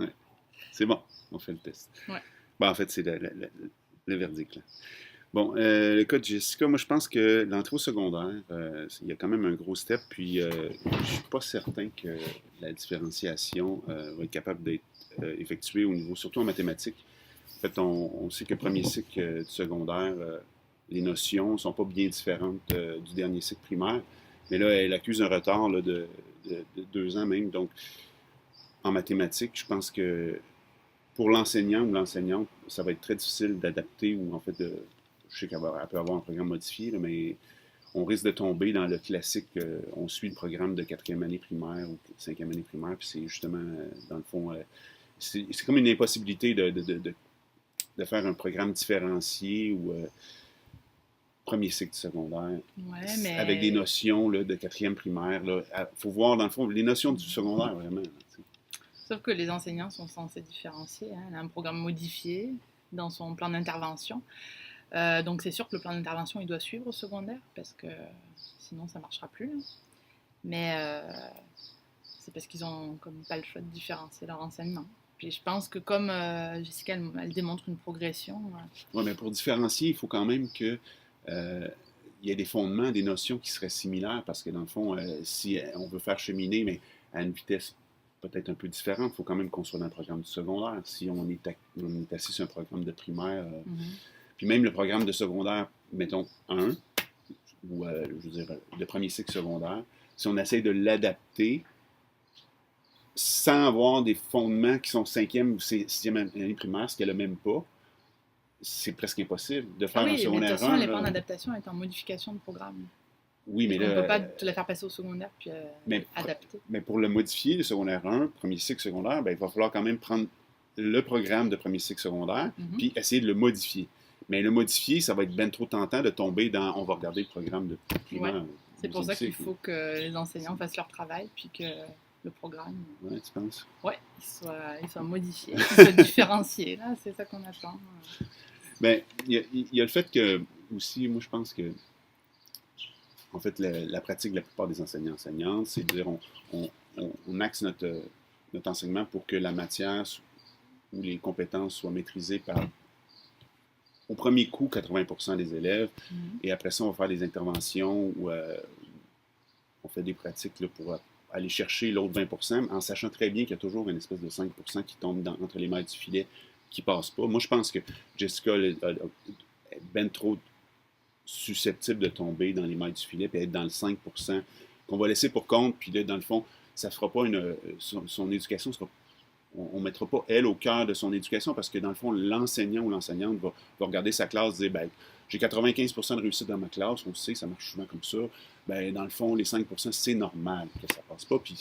Ouais. C'est bon, on fait le test. Ouais. Bon, en fait, c'est le verdict, là. Bon, le cas de Jessica, moi, je pense que l'entrée au secondaire, il y a quand même un gros step, puis je suis pas certain que la différenciation va être capable d'être effectuée au niveau, surtout en mathématiques. En fait, on sait que le premier cycle du secondaire, les notions sont pas bien différentes du dernier cycle primaire, mais là, elle accuse un retard là, de 2 ans même. Donc, en mathématiques, je pense que pour l'enseignant ou l'enseignante, ça va être très difficile d'adapter ou en fait je sais qu'elle peut avoir un programme modifié, là, mais on risque de tomber dans le classique, on suit le programme de quatrième année primaire ou cinquième année primaire, puis c'est justement, dans le fond, c'est comme une impossibilité de faire un programme différencié ou premier cycle secondaire Ouais, avec des mais notions là, de quatrième primaire. Il faut voir, dans le fond, les notions du secondaire, vraiment. Là, sauf que les enseignants sont censés différencier. Hein. Elle a un programme modifié dans son plan d'intervention. Donc c'est sûr que le plan d'intervention, il doit suivre au secondaire, parce que sinon ça ne marchera plus. Hein. Mais c'est parce qu'ils ont comme pas le choix de différencier leur enseignement. Puis je pense que comme Jessica, elle démontre une progression. ouais, mais pour différencier, il faut quand même que euh, il y ait des fondements, des notions qui seraient similaires, parce que dans le fond, si on veut faire cheminer, mais à une vitesse peut-être un peu différente, il faut quand même qu'on soit dans le programme du secondaire. Si on est assis sur un programme de primaire, Mhm. puis même le programme de secondaire, mettons 1, ou je veux dire, le premier cycle secondaire, si on essaie de l'adapter sans avoir des fondements qui sont cinquième ou sixième année primaire, ce qu'elle n'a même pas, c'est presque impossible de Ah faire un oui, mais de toute secondaire façon, 1. elle n'est pas en Là. adaptation, elle est en modification de programme. Oui, Parce mais qu'on ne peut là, pas te la faire passer au secondaire puis mais, adapter. mais pour le modifier, le secondaire 1, premier cycle secondaire, ben, il va falloir quand même prendre le programme de premier cycle secondaire, Mhm. puis essayer de le modifier. Mais le modifier, ça va être bien trop tentant de tomber dans on va regarder le programme de Ouais. primaire, C'est pour deuxième ça qu'il cycle. faut que les enseignants fassent leur travail, puis que le programme, Ouais, tu penses? ouais, il soit modifié, qu'il soit différencié. Là, c'est ça qu'on attend. Ben, il y a le fait que, aussi, moi, je pense que, en fait, la pratique de la plupart des enseignants-enseignantes, c'est de dire on axe notre enseignement pour que la matière ou les compétences soient maîtrisées par, au premier coup, 80% des élèves. Mhm. Et après ça, on va faire des interventions où on fait des pratiques là, pour aller chercher l'autre 20%, en sachant très bien qu'il y a toujours une espèce de 5% qui tombe entre les mailles du filet qui ne passe pas. Moi, je pense que Jessica est bien trop susceptible de tomber dans les mailles du filet et être dans le 5% qu'on va laisser pour compte. Puis là, dans le fond, ça fera pas son éducation sera on ne mettra pas elle au cœur de son éducation parce que dans le fond, l'enseignant ou l'enseignante va regarder sa classe et dire ben, j'ai 95% de réussite dans ma classe, on sait, ça marche souvent comme ça. Ben, dans le fond, les 5%, c'est normal que ça passe pas. Puis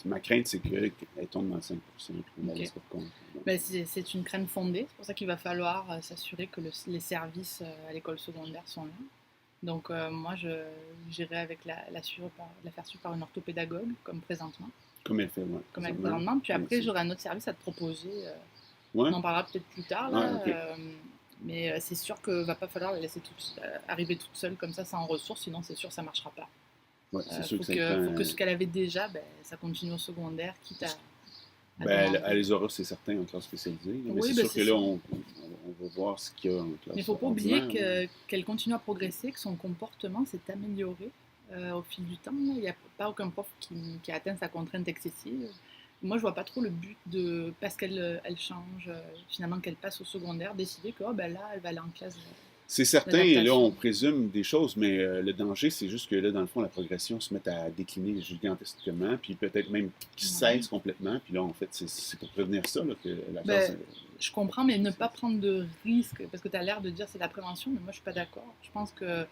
ma crainte, c'est qu'elle tombe dans le 5%, puis on la laisse Ok. pas compte. Ben, c'est une crainte fondée. C'est pour ça qu'il va falloir s'assurer que les services à l'école secondaire sont là. Donc moi, j'irai avec la faire suivre par une orthopédagogue, comme présentement. Comme elle fait, ouais. Comme avec Ouais, présentement. Puis ouais, après, j'aurai un autre service à te proposer. ouais, On en parlera peut-être plus tard, ouais, là. ok. Mais c'est sûr qu'il ne va pas falloir la laisser arriver toute seule comme ça, sans ressources, sinon c'est sûr que ça ne marchera pas. Ouais, c'est sûr Faut que ça prend. faut que ce qu'elle avait déjà, ben, ça continue au secondaire, quitte à Ben, elle demander. les aura, c'est certain, en classe spécialisée. Mais Oui, c'est ben, sûr c'est que là, ça. on va voir ce qu'il y a en Mais il ne classe faut pas oublier ordinaire. Là. qu'elle continue à progresser, que son comportement s'est amélioré au fil du temps. Là. Il n'y a pas aucun prof qui a atteint sa contrainte excessive. Moi, je vois pas trop le but de, parce qu'elle change, finalement qu'elle passe au secondaire, décider que oh, ben là, elle va aller en classe C'est certain, et là, on d'adaptation. présume des choses, mais le danger, c'est juste que là, dans le fond, la progression se met à décliner gigantesquement, puis peut-être même qu'il Ouais. cesse complètement. Puis là, en fait, c'est pour prévenir ça là, que la classe. Ben, je comprends, mais ne pas prendre de risques, parce que tu as l'air de dire c'est la prévention, mais moi je suis pas d'accord. Je pense que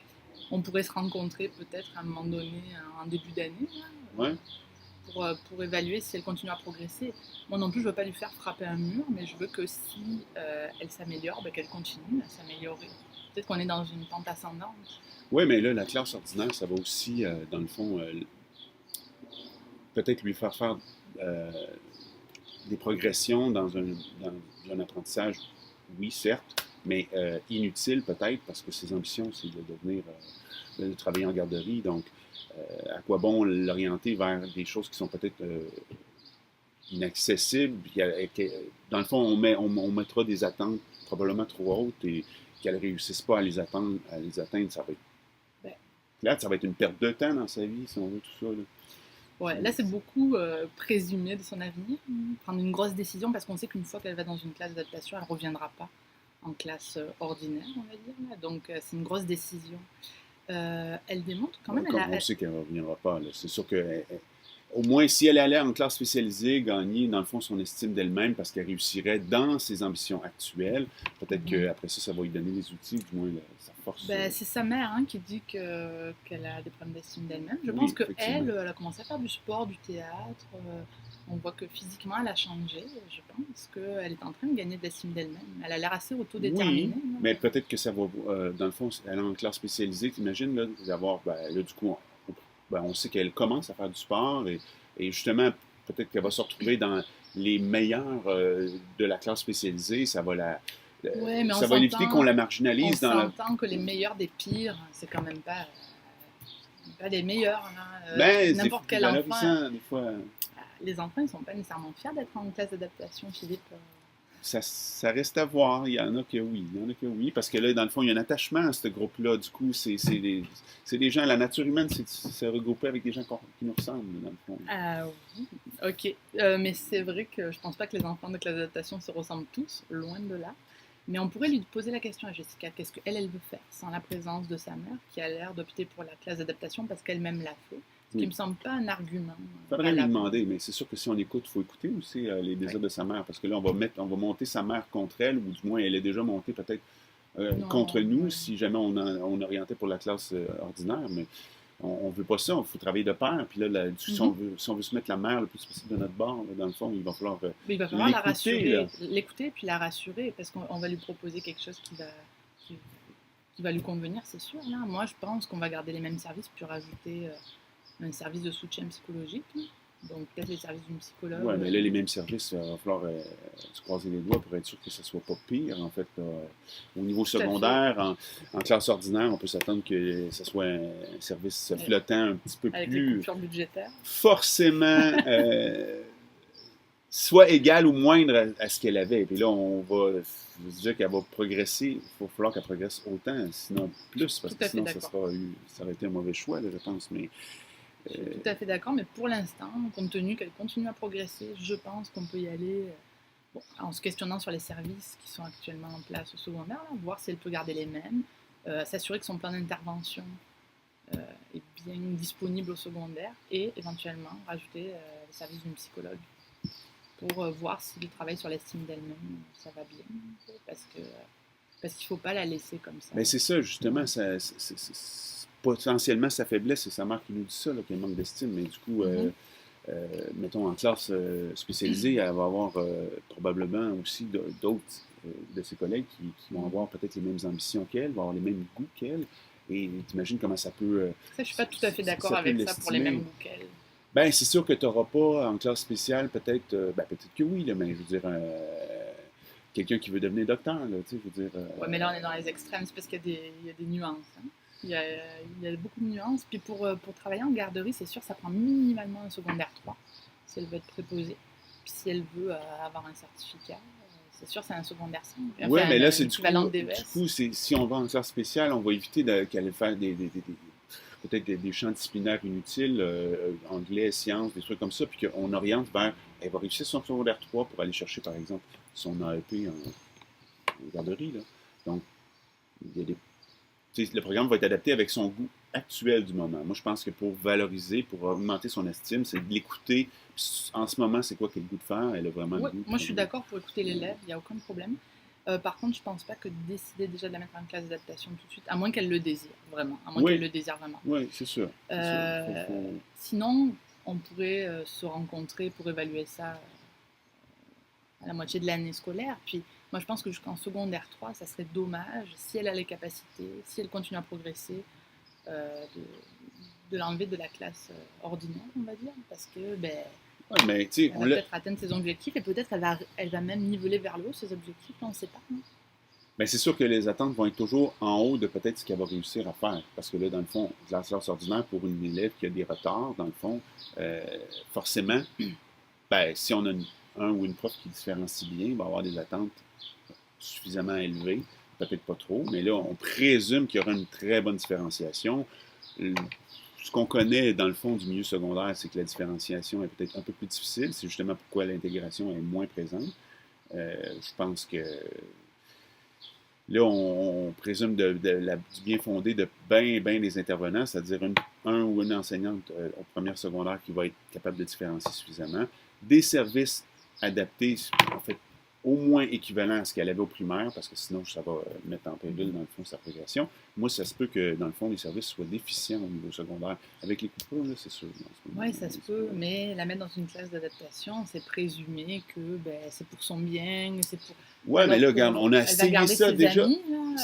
on pourrait se rencontrer peut-être à un moment donné, en début d'année, là, Ouais, pour évaluer si elle continue à progresser. Moi non plus, je veux pas lui faire frapper un mur, mais je veux que si elle s'améliore, ben, qu'elle continue à s'améliorer. Peut-être qu'on est dans une pente ascendante. ouais, mais là, la classe ordinaire, ça va aussi, dans le fond, peut-être lui faire euh, des progressions dans un apprentissage, oui, certes, mais inutile peut-être, parce que ses ambitions, c'est de devenir, de travailler en garderie. Donc, à quoi bon l'orienter vers des choses qui sont peut-être inaccessible. Dans le fond, on mettra des attentes probablement trop hautes et qu'elle ne réussisse pas à les atteindre, ça va être Ben, plate, ça va être une perte de temps dans sa vie, si on veut tout ça. Là. ouais, là, c'est beaucoup présumer de son avenir, prendre une grosse décision parce qu'on sait qu'une fois qu'elle va dans une classe d'adaptation, elle ne reviendra pas en classe ordinaire, on va dire. Là. Donc, c'est une grosse décision. Elle démontre quand même... Comme on sait qu'elle ne reviendra pas. Là. C'est sûr que, au moins, si elle allait en classe spécialisée, gagner, dans le fond, son estime d'elle-même parce qu'elle réussirait dans ses ambitions actuelles, peut-être qu'après ça, ça va lui donner des outils, du moins sa force. C'est sa mère qui dit qu'elle a des problèmes d'estime d'elle-même. Je Oui, pense qu'elle, elle a commencé à faire du sport, du théâtre. On voit que physiquement, elle a changé. Je pense qu'elle est en train de gagner de l'estime d'elle-même. Elle a l'air assez autodéterminée. Oui, mais peut-être que ça va, dans le fond, elle est en classe spécialisée, t'imagines, là, d'avoir, là, du coup, on sait qu'elle commence à faire du sport et justement, peut-être qu'elle va se retrouver dans les meilleurs de la classe spécialisée. Ça va ça va éviter qu'on la marginalise. On s'entend que les meilleurs des pires, c'est quand même pas des meilleurs. N'importe quel enfant. Des fois. Les enfants, ils ne sont pas nécessairement fiers d'être en classe d'adaptation, Philippe. Ça reste à voir. Il y en a que oui. Parce que là, dans le fond, il y a un attachement à ce groupe-là. Du coup, c'est des gens, la nature humaine, c'est se regrouper avec des gens qui nous ressemblent, dans le fond. Oui, ok. Mais c'est vrai que je pense pas que les enfants de classe d'adaptation se ressemblent tous, loin de là. Mais on pourrait lui poser la question à Jessica, qu'est-ce qu'elle veut faire sans la présence de sa mère, qui a l'air d'opter pour la classe d'adaptation parce qu'elle-même l'a fait. Ce qui ne me semble pas un argument. Il faudrait lui demander, mais c'est sûr que si on écoute, il faut écouter aussi les désirs de sa mère, parce que là, on va monter sa mère contre elle, ou du moins, elle est déjà montée peut-être contre nous, si jamais on orientait pour la classe ordinaire, mais on ne veut pas ça, il faut travailler de pair, puis là, si on veut se mettre la mère le plus possible de notre bord, là, dans le fond, il va falloir la rassurer, l'écouter, puis la rassurer, parce qu'on va lui proposer quelque chose qui va lui convenir, c'est sûr. Là. Moi, je pense qu'on va garder les mêmes services, puis rajouter... un service de soutien psychologique, donc peut-être les services d'une psychologue. Oui, mais là, les mêmes services, il va falloir se croiser les doigts pour être sûr que ça ne soit pas pire, en fait. Au niveau secondaire, en classe ordinaire, on peut s'attendre que ce soit un service flottant un petit peu avec plus... Avec des coupures budgétaires. Forcément, soit égal ou moindre à ce qu'elle avait. Et puis là, on va se dire qu'elle va progresser. Il va falloir qu'elle progresse autant, sinon plus, parce que sinon, ça aurait été un mauvais choix, là, je pense, mais... Je suis tout à fait d'accord, mais pour l'instant, compte tenu qu'elle continue à progresser, je pense qu'on peut y aller en se questionnant sur les services qui sont actuellement en place au secondaire, là, voir si elle peut garder les mêmes, s'assurer que son plan d'intervention est bien disponible au secondaire et éventuellement rajouter les services d'une psychologue pour voir si le travail sur l'estime d'elle-même, ça va bien, parce qu'il ne faut pas la laisser comme ça. Mais c'est ça, justement, potentiellement sa faiblesse, c'est sa mère qui nous dit ça, qu'elle manque d'estime, mais du coup, mettons en classe spécialisée, elle va avoir probablement aussi d'autres de ses collègues qui vont avoir peut-être les mêmes ambitions qu'elle, vont avoir les mêmes goûts qu'elle, et t'imagines comment ça peut... ça, je ne suis pas tout à fait d'accord avec ça pour les mêmes goûts qu'elle. Ben, c'est sûr que tu n'auras pas en classe spéciale, peut-être que oui, là, mais je veux dire... quelqu'un qui veut devenir docteur, là, tu sais, je veux dire... Ouais, mais là, on est dans les extrêmes, c'est parce qu'il y a des nuances, hein. Il y a beaucoup de nuances. Puis pour travailler en garderie, c'est sûr, ça prend minimalement un secondaire 3 si elle veut être préposée. Puis si elle veut avoir un certificat, c'est sûr, c'est un secondaire 5. Enfin, oui, mais là, c'est du coup, si on va en classe spéciale, on va éviter qu'elle aille faire peut-être des champs disciplinaires inutiles, anglais, sciences, des trucs comme ça, puis qu'on oriente vers, elle va réussir son secondaire 3 pour aller chercher, par exemple, son AEP en garderie. Là. Donc, il y a le programme va être adapté avec son goût actuel du moment. Moi, je pense que pour valoriser, pour augmenter son estime, c'est de l'écouter. En ce moment, c'est quoi qu'elle a le goût de faire? Elle a vraiment le goût. Moi, je suis d'accord pour écouter l'élève, il n'y a aucun problème. Par contre, je ne pense pas que décider déjà de la mettre en classe d'adaptation tout de suite, à moins qu'elle le désire, vraiment. À moins qu'elle le désire vraiment. Oui, c'est sûr. Sinon, on pourrait se rencontrer pour évaluer ça à la moitié de l'année scolaire. Puis, moi, je pense que jusqu'en secondaire 3, ça serait dommage, si elle a les capacités, si elle continue à progresser, de l'enlever de la classe ordinaire, on va dire, parce que, ouais, mais, elle va peut-être atteindre ses objectifs et peut-être elle va même niveler vers le haut ses objectifs, on ne sait pas. Mais c'est sûr que les attentes vont être toujours en haut de peut-être ce qu'elle va réussir à faire. Parce que là, dans le fond, classe ordinaire, pour une élève qui a des retards, dans le fond, forcément, Ben, si on a un ou une prof qui différencie bien, il va avoir des attentes suffisamment élevées, peut-être pas trop, mais là, on présume qu'il y aura une très bonne différenciation. Ce qu'on connaît dans le fond du milieu secondaire, c'est que la différenciation est peut-être un peu plus difficile. C'est justement pourquoi l'intégration est moins présente. Je pense que là, on présume du bien fondé de bien des intervenants, c'est-à-dire un ou une enseignante au première secondaire qui va être capable de différencier suffisamment. Des services adaptés, en fait, au moins équivalents à ce qu'elle avait au primaire, parce que sinon, ça va mettre en péril, dans le fond, sa progression. Moi, ça se peut que, dans le fond, les services soient déficients au niveau secondaire. Avec les coupures, là, c'est sûr. Oui, ça se peut, mais la mettre dans une classe d'adaptation, c'est présumer que c'est pour son bien, c'est pour... Ouais, mais là, regarde, on a Elle va essayé garder ça ses déjà. amis, là,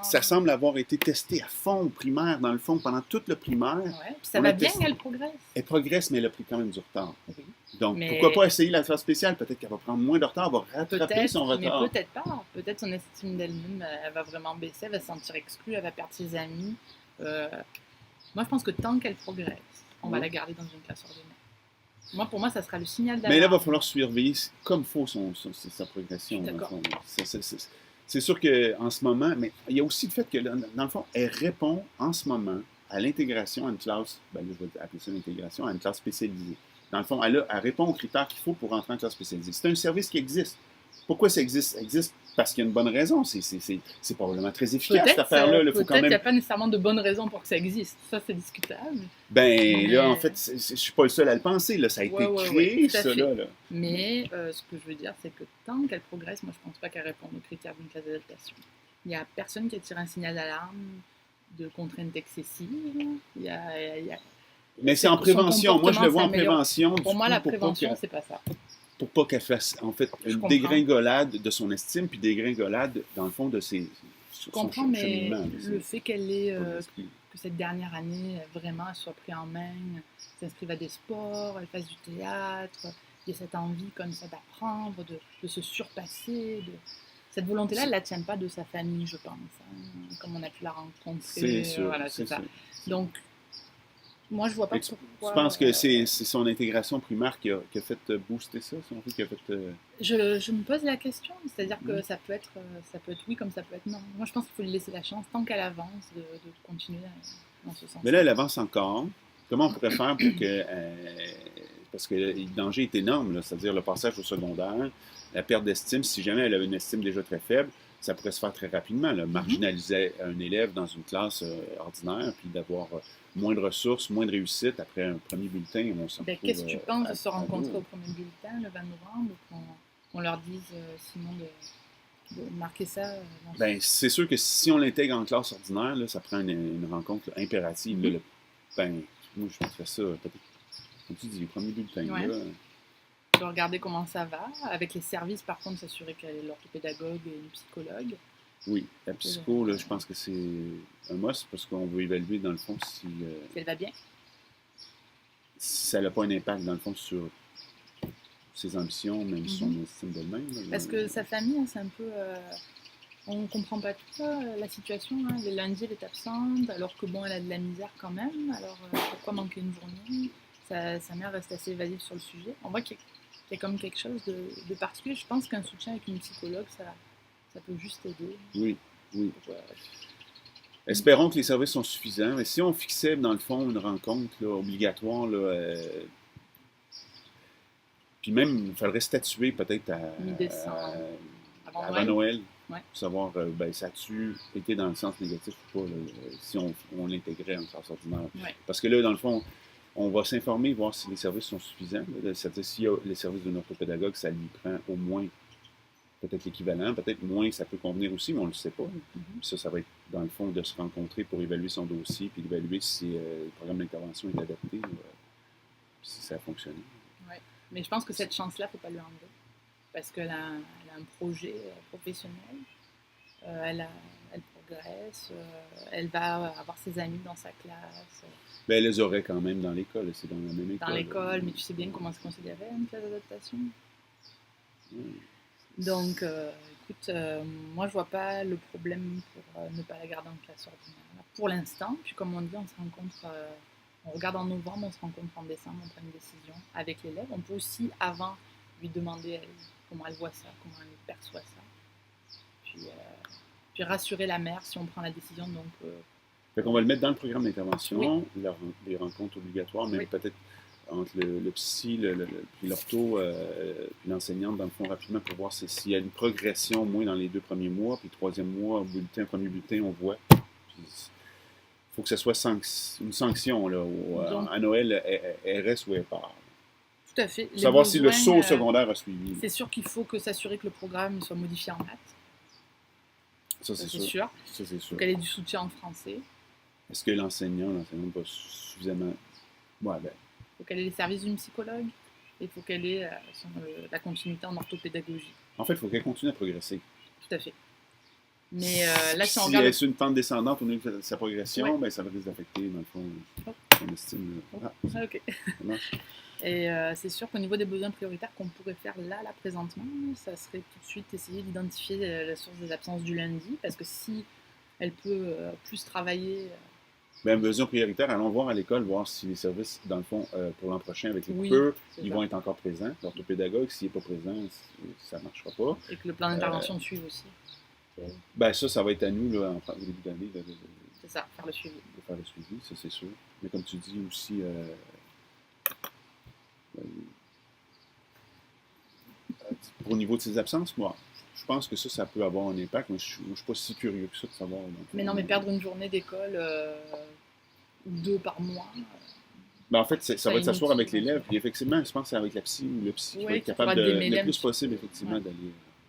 Ça semble avoir été testé à fond au primaire, dans le fond, pendant tout le primaire. Ouais, puis ça va bien, elle progresse. Elle progresse, mais elle a pris quand même du retard. Oui. Donc, Mais pourquoi pas essayer la phase spéciale? Peut-être qu'elle va prendre moins de retard, elle va rattraper son retard. Mais peut-être pas. Peut-être son estime d'elle-même, elle va vraiment baisser, elle va se sentir exclue, elle va perdre ses amis. Moi, je pense que tant qu'elle progresse, on va la garder dans une classe ordinaire. Pour moi, ça sera le signal d'alarme. Mais là, il va falloir surveiller comme il faut sa progression. D'accord. C'est sûr qu'en ce moment, mais il y a aussi le fait que, dans le fond, elle répond en ce moment à l'intégration à une classe, là, je vais appeler ça l'intégration, à une classe spécialisée. Dans le fond, elle répond aux critères qu'il faut pour rentrer en classe spécialisée. C'est un service qui existe. Pourquoi ça existe? Ça existe parce qu'il y a une bonne raison. C'est probablement très efficace, cette affaire-là. Peut-être qu'il n'y a pas nécessairement de bonnes raisons pour que ça existe. Ça, c'est discutable. Là, en fait, je ne suis pas le seul à le penser. Là. Ça a été créé, ça. Là. Mais ce que je veux dire, c'est que tant qu'elle progresse, moi, je ne pense pas qu'elle réponde aux critères d'une classe d'adaptation. Il n'y a personne qui a tiré un signal d'alarme de contrainte excessive. Mais c'est en prévention. Moi, je le vois en prévention. Pour moi, la prévention, c'est pas ça. Pour pas qu'elle fasse, en fait, une dégringolade de son estime, puis dégringolade, dans le fond, de ses... Je comprends, mais le fait qu'elle ait... que cette dernière année, vraiment, elle soit prise en main, s'inscrive à des sports, elle fasse du théâtre, il y a cette envie comme ça d'apprendre, de se surpasser, Cette volonté-là, elle ne la tient pas de sa famille, je pense, comme on a pu la rencontrer. C'est sûr, voilà, c'est ça. Donc, moi, je vois pas pourquoi... Tu penses que c'est son intégration primaire qui a fait booster ça, si on veut, qui a fait... Je me pose la question, c'est-à-dire que ça peut être oui comme ça peut être non. Moi, je pense qu'il faut lui laisser la chance, tant qu'elle avance, de continuer dans ce sens. Mais là, elle avance encore. Comment on pourrait faire pour que... parce que le danger est énorme, c'est-à-dire le passage au secondaire, la perte d'estime, si jamais elle avait une estime déjà très faible, ça pourrait se faire très rapidement. Marginaliser un élève dans une classe ordinaire, puis d'avoir moins de ressources, moins de réussite après un premier bulletin. Qu'est-ce que tu penses de se rencontrer au premier bulletin, le 20 novembre, qu'on leur dise sinon de marquer ça? C'est sûr que si on l'intègre en classe ordinaire, là, ça prend une rencontre impérative. Moi, je mettrais ça peut-être, comme tu dis, les premiers bulletins. Ouais. De regarder comment ça va. Avec les services, par contre, s'assurer qu'elle est l'orthopédagogue et une psychologue. Oui, la psycho, là, je pense que c'est un must parce qu'on veut évaluer, dans le fond, si elle va bien. Si ça n'a pas un impact, dans le fond, sur ses ambitions, même son estime d'elle-même. Parce que sa famille, c'est un peu... on ne comprend pas tout la situation. Le lundi, elle est absente, alors que bon, elle a de la misère quand même. Alors, pourquoi manquer une journée? Sa mère reste assez évasive sur le sujet. On voit qu'il y a comme quelque chose de particulier. Je pense qu'un soutien avec une psychologue, ça peut juste aider. Oui. Espérons que les services sont suffisants. Mais si on fixait, dans le fond, une rencontre là, obligatoire, là, puis même, il faudrait statuer peut-être avant Noël, pour savoir ça a-tu été dans le sens négatif ou pas, là, si on l'intégrait en classe ordinaire. Ouais. Parce que là, dans le fond, on va s'informer, voir si les services sont suffisants. C'est-à-dire, s'il y a les services de orthopédagogue, ça lui prend au moins peut-être l'équivalent, peut-être moins, ça peut convenir aussi, mais on ne le sait pas. Ça va être, dans le fond, de se rencontrer pour évaluer son dossier, puis d'évaluer si le programme d'intervention est adapté, si ça a fonctionné. Oui, mais je pense que cette chance-là, il ne faut pas lui enlever, parce qu'elle a un projet professionnel, elle progresse, elle va avoir ses amis dans sa classe. Elle les aurait quand même dans l'école, c'est dans la même école. Dans l'école, mais tu sais bien comment c'est considéré une classe d'adaptation. Donc, écoute, moi je vois pas le problème pour ne pas la garder en classe ordinaire. Pour l'instant, puis comme on dit, on se rencontre On regarde en novembre, on se rencontre en décembre, on prend une décision avec l'élève. On peut aussi, avant, lui demander comment elle voit ça, comment elle perçoit ça. Puis rassurer la mère si on prend la décision. Donc, Fait qu'on va le mettre dans le programme d'intervention, Oui. les rencontres obligatoires, mais Oui. peut-être entre le psy, puis l'ortho, puis l'enseignante, dans le fond, rapidement, pour voir s'il y a une progression, au moins dans les 2 premiers mois, puis le 3e mois, premier bulletin, on voit. Il faut que ce soit une sanction, là, Donc, à Noël, elle reste ou elle part. tout à fait. Pour Les savoir si le besoins, saut au secondaire a suivi. c'est sûr qu'il faut s'assurer que le programme soit modifié en maths. Ça, Ça, c'est c'est sûr. sûr. Ça, c'est Il faut sûr. qu'elle ait du soutien en français. Est-ce que l'enseignante va suffisamment... Ouais, ben, Il faut qu'elle ait les services d'une psychologue. Et il faut qu'elle ait la continuité en orthopédagogie. en fait, il faut qu'elle continue à progresser. Tout à fait. Mais là, si on Si regarde... elle est sur une pente descendante au niveau de sa progression, Ouais. ben, ça va risque d'affecter, dans le fond, son estime. Ah, Ah, ok. ça marche. Et c'est sûr qu'au niveau des besoins prioritaires qu'on pourrait faire là présentement, ça serait tout de suite essayer d'identifier la source des absences du lundi, parce que si elle peut plus travailler... Ben, besoin prioritaire, allons voir à l'école, voir si les services, dans le fond, pour l'an prochain, avec les Oui, coupures, c'est ils ça. vont être encore présents. L'orthopédagogue, s'il n'est pas présent, ça ne marchera pas. Et que le plan d'intervention suive aussi. Ben, ça va être à nous, là, au début d'année, C'est ça, faire le suivi. de faire le suivi, ça c'est sûr. Mais comme tu dis aussi, au niveau de ses absences, moi, je pense que ça peut avoir un impact, mais je ne suis pas si curieux que ça de savoir. Donc, Mais non, mais perdre une journée d'école ou 2 par mois. Ben, en fait, ça va être s'asseoir avec inutile. l'élève, puis effectivement, je pense que c'est avec la psy ou le psy qui va Oui, être qui capable pourra de, démêler le un plus petit peu. possible, effectivement, Ouais. d'aller.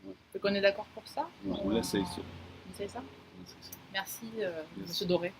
Ouais. Donc on est d'accord pour ça? Ouais, on essaye ça. On essaye ça? On essaye ça. Merci, Merci. Monsieur Doré.